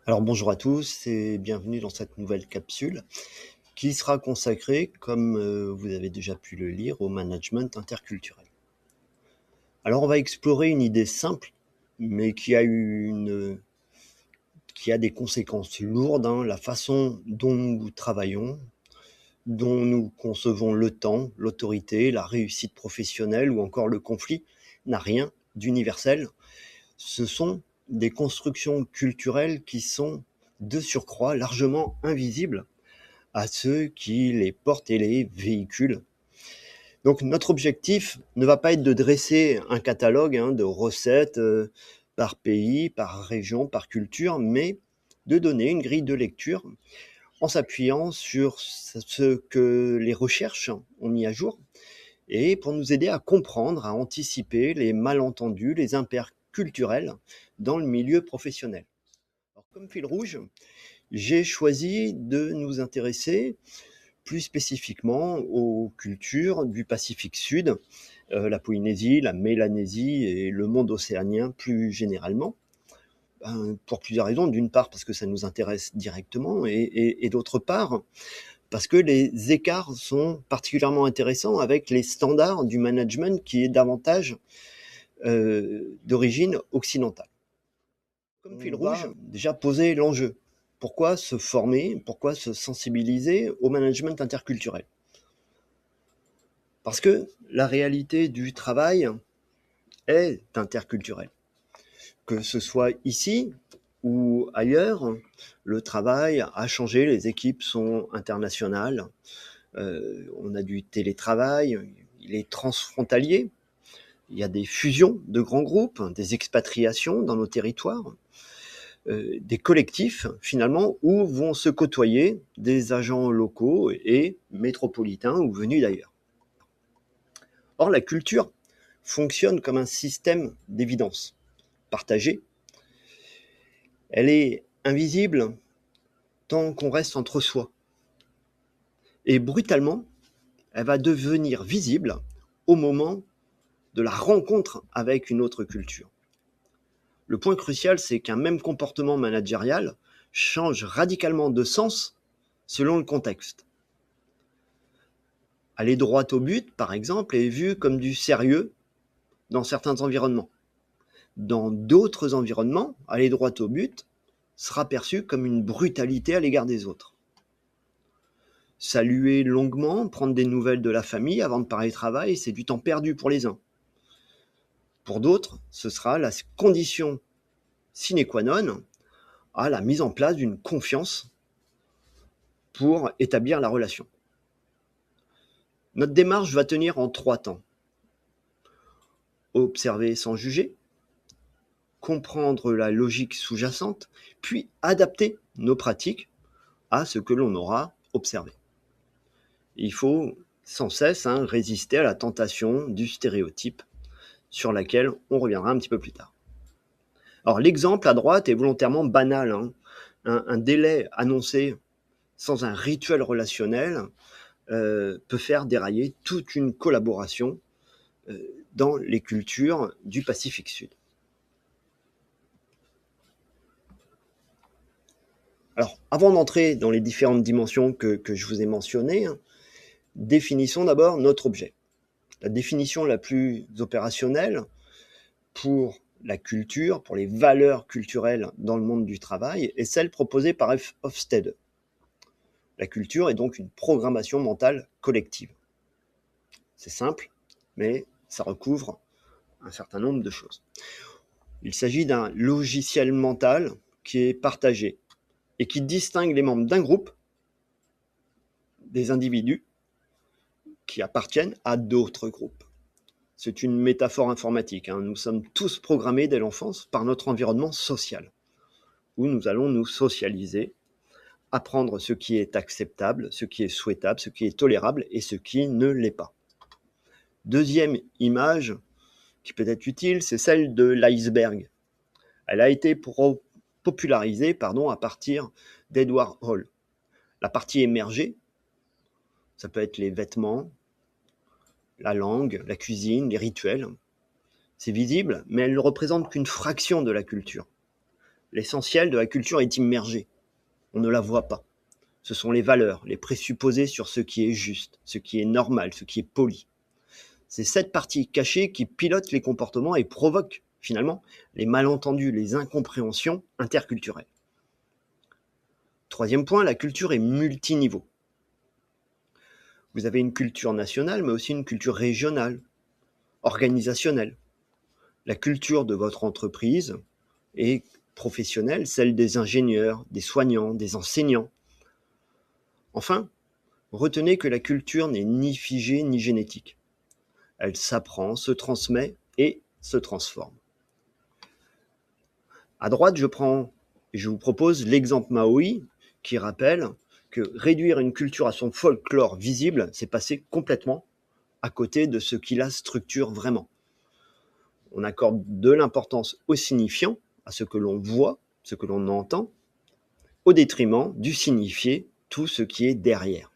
Alors bonjour à tous et bienvenue dans cette nouvelle capsule qui sera consacrée, comme vous avez déjà pu le lire, au management interculturel. Alors on va explorer une idée simple, mais qui a des conséquences lourdes, hein, la façon dont nous travaillons, dont nous concevons le temps, l'autorité, la réussite professionnelle ou encore le conflit n'a rien d'universel. Ce sont des constructions culturelles qui sont de surcroît largement invisibles à ceux qui les portent et les véhiculent. Donc notre objectif ne va pas être de dresser un catalogue de recettes par pays, par région, par culture, mais de donner une grille de lecture en s'appuyant sur ce que les recherches ont mis à jour et pour nous aider à comprendre, à anticiper les malentendus, les impairs culturels dans le milieu professionnel. Alors, comme fil rouge, j'ai choisi de nous intéresser plus spécifiquement aux cultures du Pacifique Sud, la Polynésie, la Mélanésie et le monde océanien plus généralement, pour plusieurs raisons. D'une part parce que ça nous intéresse directement et d'autre part parce que les écarts sont particulièrement intéressants avec les standards du management qui est davantage d'origine occidentale. Comme fil rouge, déjà poser l'enjeu. Pourquoi se former, pourquoi se sensibiliser au management interculturel? Parce que la réalité du travail est interculturelle. Que ce soit ici ou ailleurs, le travail a changé, les équipes sont internationales, on a du télétravail, il est transfrontalier, il y a des fusions de grands groupes, des expatriations dans nos territoires, des collectifs finalement où vont se côtoyer des agents locaux et métropolitains ou venus d'ailleurs. Or, la culture fonctionne comme un système d'évidence partagée. Elle est invisible tant qu'on reste entre soi. Et brutalement, elle va devenir visible au moment de la rencontre avec une autre culture. Le point crucial, c'est qu'un même comportement managérial change radicalement de sens selon le contexte. Aller droit au but, par exemple, est vu comme du sérieux dans certains environnements. Dans d'autres environnements, aller droit au but sera perçu comme une brutalité à l'égard des autres. Saluer longuement, prendre des nouvelles de la famille avant de parler travail, c'est du temps perdu pour les uns. Pour d'autres, ce sera la condition sine qua non à la mise en place d'une confiance pour établir la relation. Notre démarche va tenir en 3 temps. Observer sans juger, comprendre la logique sous-jacente, puis adapter nos pratiques à ce que l'on aura observé. Il faut sans cesse résister à la tentation du stéréotype sur laquelle on reviendra un petit peu plus tard. Alors l'exemple à droite est volontairement banal. Un délai annoncé sans un rituel relationnel peut faire dérailler toute une collaboration dans les cultures du Pacifique Sud. Alors, avant d'entrer dans les différentes dimensions que je vous ai mentionnées, définissons d'abord notre objet. La définition la plus opérationnelle pour la culture, pour les valeurs culturelles dans le monde du travail, est celle proposée par Hofstede. La culture est donc une programmation mentale collective. C'est simple, mais ça recouvre un certain nombre de choses. Il s'agit d'un logiciel mental qui est partagé et qui distingue les membres d'un groupe des individus qui appartiennent à d'autres groupes. C'est une métaphore informatique. Nous sommes tous programmés dès l'enfance par notre environnement social, où nous allons nous socialiser, apprendre ce qui est acceptable, ce qui est souhaitable, ce qui est tolérable et ce qui ne l'est pas. Deuxième image qui peut être utile, c'est celle de l'iceberg. Elle a été popularisée à partir d'Edward Hall. La partie émergée, ça peut être les vêtements, la langue, la cuisine, les rituels. C'est visible, mais elle ne représente qu'une fraction de la culture. L'essentiel de la culture est immergé. On ne la voit pas. Ce sont les valeurs, les présupposés sur ce qui est juste, ce qui est normal, ce qui est poli. C'est cette partie cachée qui pilote les comportements et provoque, finalement, les malentendus, les incompréhensions interculturelles. Troisième point, la culture est multiniveau. Vous avez une culture nationale, mais aussi une culture régionale, organisationnelle. La culture de votre entreprise est professionnelle, celle des ingénieurs, des soignants, des enseignants. Enfin, retenez que la culture n'est ni figée ni génétique. Elle s'apprend, se transmet et se transforme. À droite, je vous propose l'exemple Maui qui rappelle que réduire une culture à son folklore visible, c'est passer complètement à côté de ce qui la structure vraiment. On accorde de l'importance au signifiant, à ce que l'on voit, ce que l'on entend, au détriment du signifié, tout ce qui est derrière.